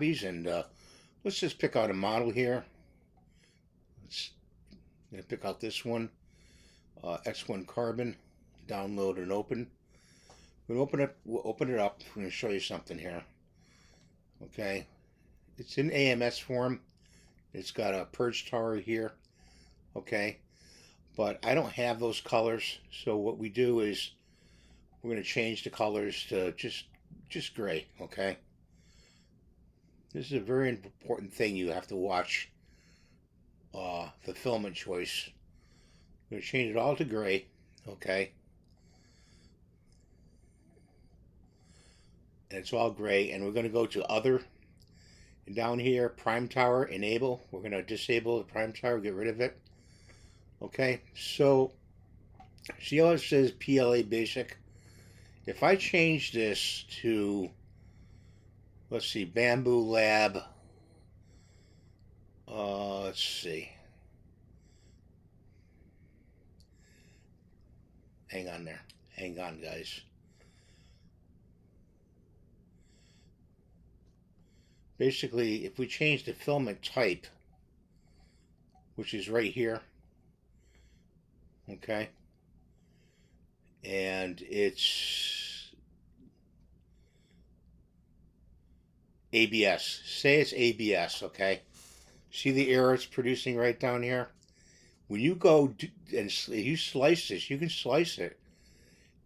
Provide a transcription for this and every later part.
And let's just pick out a model here. I'm going to pick out this one, X1 Carbon. Download and open. We'll open it up. I'm going to show you something here. Okay, it's in AMS form. It's got a purge tower here. Okay, but I don't have those colors, so what we do is we're going to change the colors to just gray. Okay, this is a very important thing you have to watch. The filament choice. I'm going to change it all to gray. Okay, and it's all gray, and we're going to go to other, and down here prime tower enable. We're going to disable the prime tower, get rid of it. Okay, so see how it says PLA basic? If I change this to, let's see, Bamboo Lab, let's see, hang on there, hang on guys. Basically, if we change the filament type, which is right here, okay, and it's ABS, say it's ABS, okay, see the error it's producing right down here? When you go and you slice this, you can slice it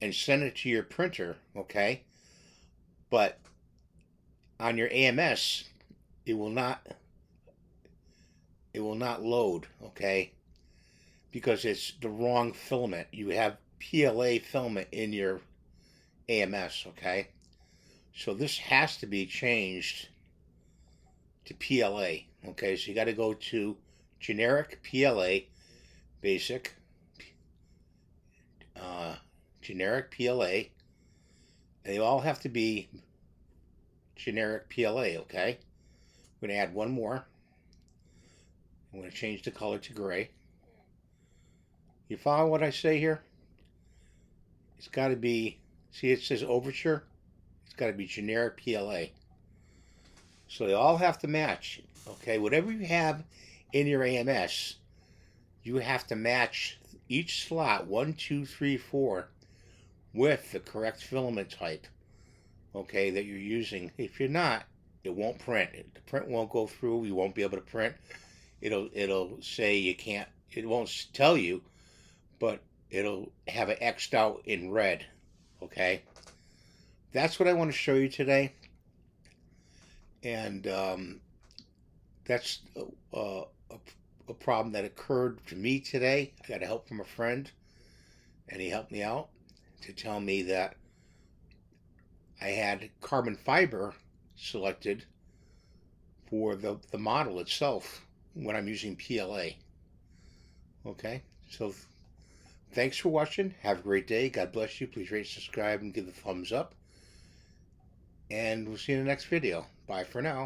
and send it to your printer, okay, but on your AMS, it will not load, okay, because it's the wrong filament. You have PLA filament in your AMS, okay, so this has to be changed to PLA. Okay, so you got to go to generic PLA basic, generic PLA. They all have to be generic PLA. Okay, I'm going to add one more. I'm going to change the color to gray. You follow what I say here? It's got to be, see it says Overture? It's got to be generic PLA. So they all have to match. Okay, whatever you have in your AMS, you have to match each slot 1, 2, 3, 4 with the correct filament type, okay, that you're using. If you're not, it won't print. The print won't go through. You won't be able to print. It'll say you can't. It won't tell you, but it'll have it X'd out in red. Okay, that's what I want to show you today, and that's a problem that occurred to me today. I got help from a friend, and he helped me out to tell me that I had carbon fiber selected for the model itself when I'm using PLA. Okay, so thanks for watching. Have a great day. God bless you. Please rate, subscribe, and give the thumbs up. And we'll see you in the next video. Bye for now.